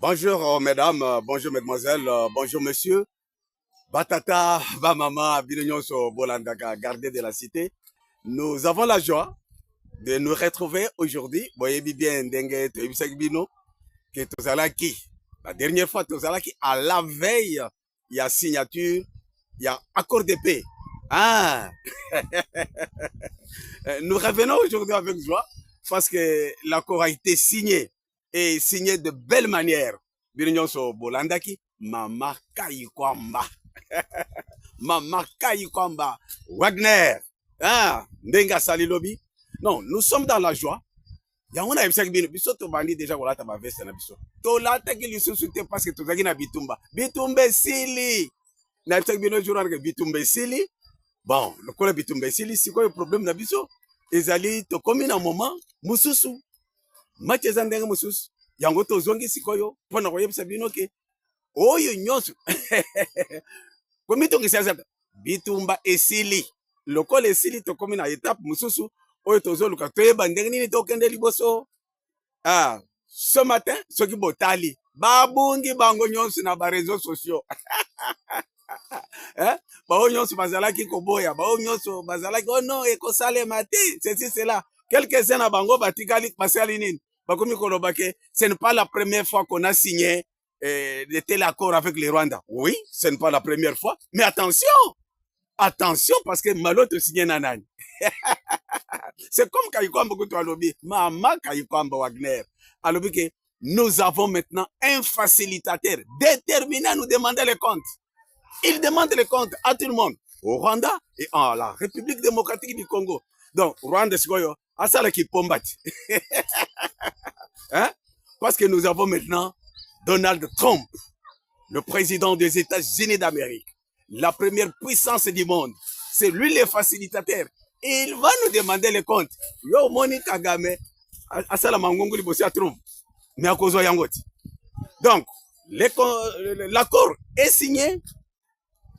Bonjour mesdames, bonjour mesdemoiselles, bonjour monsieur. Batata, Bamama, Bilonyoso, Bolandaka, gardien de la cité. Nous avons la joie de nous retrouver aujourd'hui. Voyez bien, Dengue, Bino, que Tozalaki. La dernière fois, Tozalaki, à la veille, il y a signature, il y a accord de paix. Ah, nous revenons aujourd'hui avec joie parce que l'accord a été signé et signé de belle manière. Bilonyoso, Bolandaki, Mama Kayikwamba. Mama Kayikwamba, Wagner, ah, Ndenga Salilobi. Non, nous sommes dans la joie. Yangona ebisaki bino biso to bandi déjà kolata ba veste na biso. To lata ki lisusu te parce que tozaki na bitumba. Bitumba sili. Na ebisaki bino jour que bitumba sili. Bon, le kola bitumba sili c'est quoi le problème na biso? Ezali to komi na moment mususu. Match ezandenge mususu. Yango to zongi sikoyo pona koyebisa bino ke oyo nyonso. Komitongisa bitumba esili lokola esili tokomi na étape mususu oyo tozoluka toyeba ndenge nini tokende liboso. Ah, ce matin soki botali babungi bango nyonso na bareseau sociaux. Bao nyonso bazalaki koboya, bao nyonso bazalaki oh non ekosalema te ceci cela. Quelques-uns na bango batikali basali nini bakomi koloba ke ce n'est pas la première fois qu'on a signé de tel accord avec le Rwanda. Oui, ce n'est pas la première fois, mais attention, attention parce que Maloto signé nanani. C'est comme Kayikwamba Kutu Alobi, Mama Kayikwamba Wagner. Alobi que nous avons maintenant un facilitateur déterminé à nous demander les comptes. Il demande les comptes à tout le monde, au Rwanda et à la République démocratique du Congo. Donc, Rwanda, c'est quoi? Asala qui pombati. Hein? Parce que nous avons maintenant Donald Trump, le président des États-Unis d'Amérique, la première puissance du monde. C'est lui le facilitateur. Et il va nous demander les comptes. Yo moni Kagame, asala mangongo libosi a Trump. Mais à cause de Yangoti. Donc, l'accord est signé.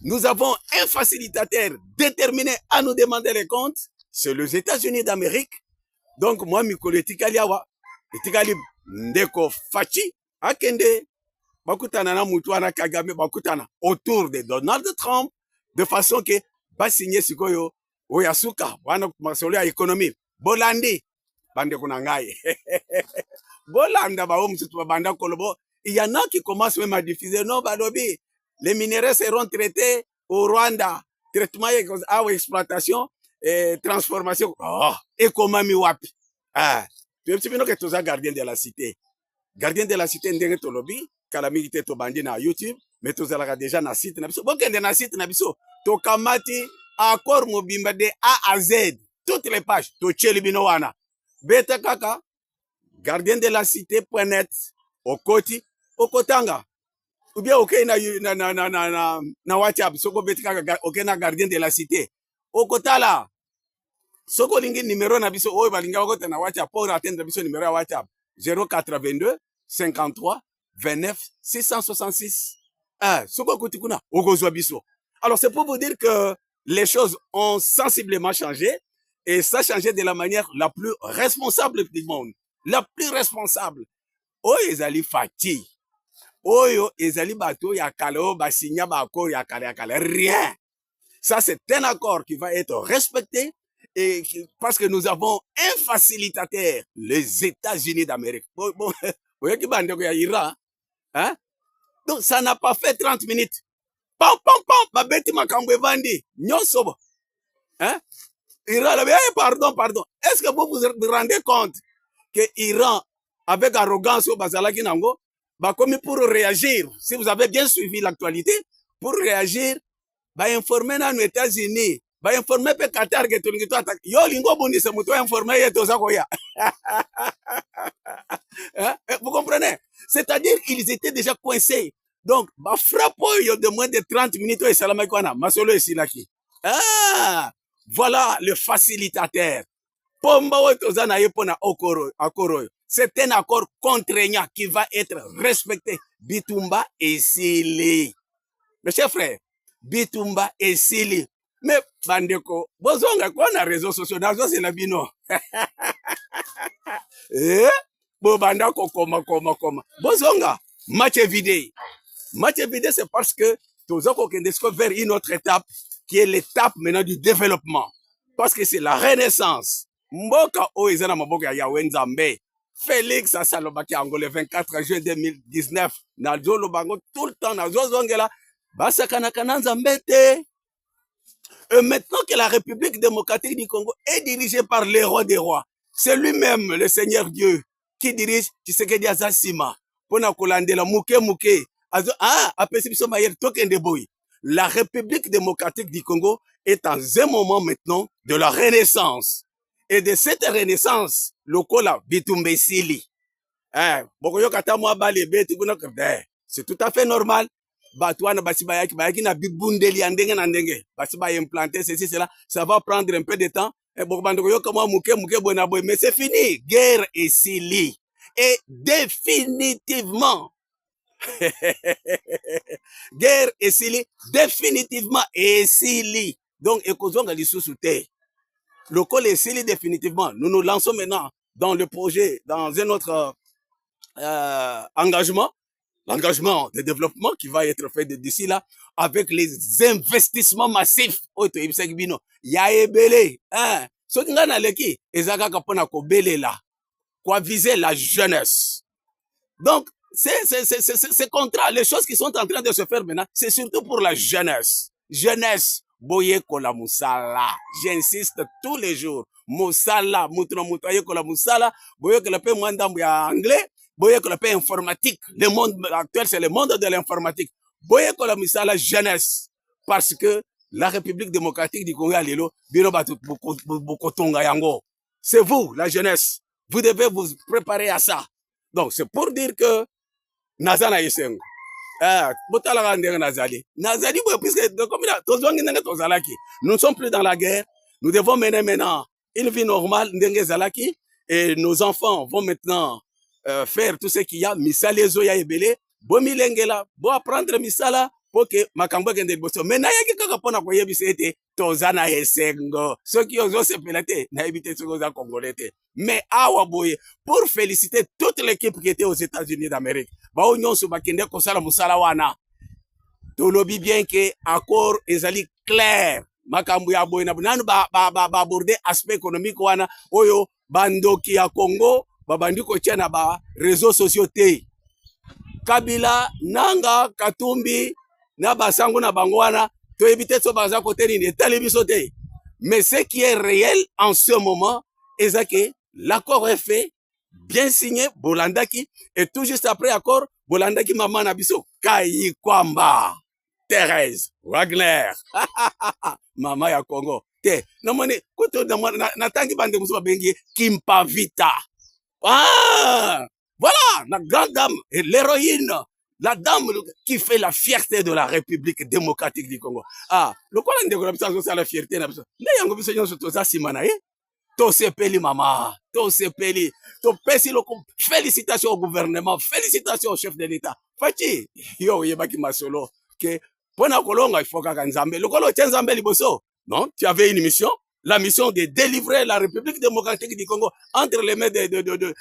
Nous avons un facilitateur déterminé à nous demander les comptes. C'est les États-Unis d'Amérique. Donc, moi, Mikolo Etikali Awa, Etikali Ndeko Fachi, Akende, Bakutana na Mutuana Kagame, Bakutana, autour de Donald Trump, de façon que, va signer Sikoyo, Oyasuka, Wana Masolo à économie, Bolandi, Bande Kunangaye. Bolanda, Baum, Banda Kolobo. Il y en a qui commencent même à diffuser, non, Balobi. Les minéraux seront traités au Rwanda. Traitement à exploitation et transformation. Oh, et comment mi wapi? Ah, tu es que tu es gardien de la cité. Gardien de la cité, ndenge to lobby, calamité to bandi na YouTube, mais tu as déjà na site na biso. Bon, kende na site na biso. To kamati accord mobimba de A à Z. Toutes les pages. To cheli bino wana. Beta kaka. Gardien de la cité.net. Okoti. Okotanga. Ou bien ok na WhatsApp soko betika ok na gardien de la cité okotala soko lingi numéro na biso oyo balinga okota na WhatsApp pour atteindre biso numéro ya WhatsApp 082 53 29 666 soko kuti kuna okozwa biso. Alors c'est pour vous dire que les choses ont sensiblement changé et ça a changé de la manière la plus responsable du monde, la plus responsable. Oyo ezali fati Oyo ezali bato ya kale basinya ba accord ya kale rien. Ça c'est un accord qui va être respecté et parce que nous avons un facilitateur, les États-Unis d'Amérique. Bon, voyez qui bande ya Iran, hein? Donc ça n'a pas fait 30 minutes. Pam pam pam, ba beti makambo bandi, nyoso. Hein? Iran pardon. Est-ce que vous vous rendez compte que Iran avec arrogance au bazalaki nango comme pour réagir, si vous avez bien suivi l'actualité, pour réagir, informer aux États-Unis, informer pe Qatar que tout attaque. Yo lingo bondi se muto informer yeto sakoya. Vous comprenez? C'est-à-dire ils étaient déjà coincés. Donc, frappe de moins de 30 minutes et salamakwana, masolo et silaki. Ah, voilà le facilitateur. Pomba wetozana yepona okoro akoro. C'est un accord contraignant qui va être respecté. Bitumba et Sili. Mes chers frères, Bitumba et Sili. Mais, bandeko, bozonga quoi na réseaux sociaux, nazo c'est la bino. Bo bandako koma. Bozonga. match vidé. Match vidé, c'est parce que nous avons vers une autre étape, qui est l'étape maintenant du développement. Parce que c'est la renaissance. Mboka Oizana Maboka Yawen Zambé. Félix Asalobaki Ango le 24 juin 2019. Nazolo Bango tout le temps. Nazozongela. Basakana Kananzambete. Et maintenant que la République démocratique du Congo est dirigée par le roi des rois, c'est lui-même, le Seigneur Dieu, qui dirige Tshisekedi Azasima. Pona kolandela muke muke. La République démocratique du Congo est dans un moment maintenant de la renaissance. Et de cette renaissance, le kola bitumbe sili. C'est tout à fait normal. Batouana Basibayaki na bibundeli andenge na ndenge. Basiba implanter ceci, cela. Ça va prendre un peu de temps. Mais c'est fini. Guerre et sili. Et définitivement, guerre et sili, définitivement et sili. Donc, écoutons les sous-soutés. Le col est sili définitivement. Nous nous lançons maintenant dans le projet, dans un autre engagement, l'engagement de développement qui va être fait d'ici là, avec les investissements massifs. Ya ebele, hein. Ce qui est leki, ezaka kapona ko bele là, quoi viser la jeunesse. Donc, ces contrats, les choses qui sont en train de se faire maintenant, c'est surtout pour la jeunesse. Jeunesse, boye kola musala. J'insiste tous les jours. Musala, mutoye kola musala, boye kola pe mwandambu ya anglais, boye kola pe informatique. Le monde actuel, c'est le monde de l'informatique. Boye kola musala jeunesse. Parce que la République démocratique du Congo, c'est vous, la jeunesse. Vous devez vous préparer à ça. Donc, c'est pour dire que Nazana Yesengo. Nazali, puisque nous ne sommes plus dans la guerre, nous devons mener maintenant une vie normale, et nos enfants vont maintenant faire tout ce qu'il y a, misale zoya ebele, bo milengela, bo apprendre misala, pour que makambo kende boso. Mais na yaki kaka pona ko yebisa ete tozana Yesengo. Ceux qui osent se pelate, na ebite sokoza congolais. Mais awa boye, pour féliciter toute l'équipe qui était aux États-Unis d'Amérique. Ba union su bakende ko sala musala wana. Tolobi bien que accord ezali clair. Makambo ya boye na nanu ba aborder aspect économique wana oyo bandoki ya Congo babandiko tchana ba réseaux sociaux te. Kabila nanga Katumbi na basango na bangwana to éviter so baza côté ni télévision te. Mais ce qui est réel en ce moment est que l'accord est fait, bien signé, Bolandaki, et tout juste après accord, Bolandaki maman nabiso Kayi Kwamba, Thérèse Wagner, maman ya Congo. Te, namone kuto na tangi bande muso bengi Kimpa Vita. Ah, voilà, la grande dame, l'héroïne, la dame qui fait la fierté de la République démocratique du Congo. Ah, le quoi c'est la fierté na biso. Ne yango biso nyoso toza simana to sepeli mama, to sepeli, to pesi le félicitations au gouvernement, félicitations au chef de l'État. Fachi, yo yebaki masolo que pona kolonga il faut kaka nzambe. Le kolo tien nzambe liboso. Non, tu avais une mission, la mission de délivrer la République démocratique du Congo entre les mains de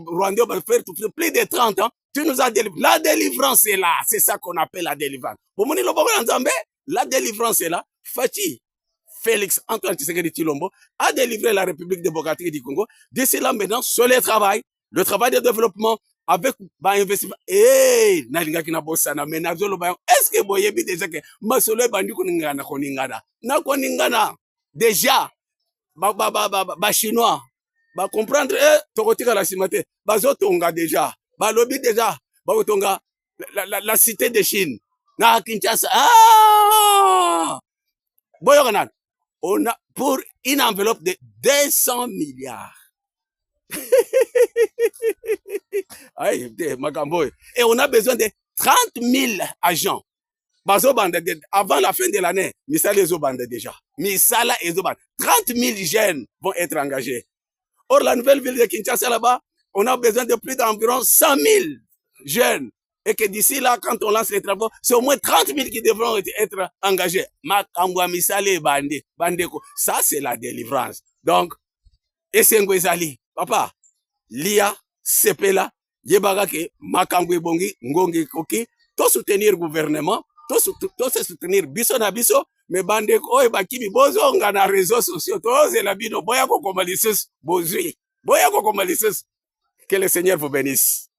Rwanda, faire plus de 30 ans. Tu nous as délivré. La délivrance est là. C'est ça qu'on appelle la délivrance. Pour mon la délivrance est là. Fachi, Félix Antoine Tshisekedi Tshilombo a délivré la République démocratique du Congo. D'ici là, maintenant, sur le travail de développement, avec investissement. Eh, nalinga kina bosana, mais nazolo bayon. Est-ce que boyebi déjà que masolo bandi koningana koningana? Na koningana. Déjà, chinois, comprendre, tokotika la simate, bazotonga déjà, lobby déjà, bazotonga la cité de Chine, na Kinshasa, boyokanan, on a, pour une enveloppe de 200 milliards. Et on a besoin de 30 000 agents. Avant la fin de l'année, Misala et Zobande déjà. Misala et Zobande. 30 000 jeunes vont être engagés. Or, la nouvelle ville de Kinshasa là-bas, on a besoin de plus d'environ 100 000 jeunes. Et que d'ici là, quand on lance les travaux, c'est au moins 30 000 qui devront être engagés. Ça, c'est la délivrance. Donc, Esengo Ezali, papa, Lia, Sepela, yebaka ke makambo ebongi ngongi koki to soutenir gouvernement to se soutenir biso na biso me bandeko oyo bakimi bozonga na réseaux sociaux tozela bino boya kokoma lisusu bozwi boya kokoma lisusu. Que le Seigneur vous bénisse.